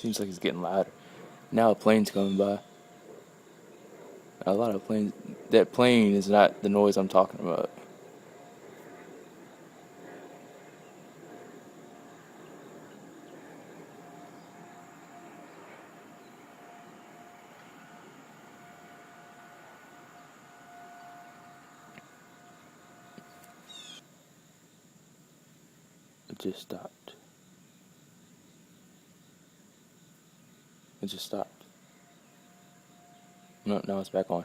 Seems like it's getting louder. Now a plane's coming by. A lot of planes. That plane is not the noise I'm talking about. It just stopped. It just stopped. No, now it's back on.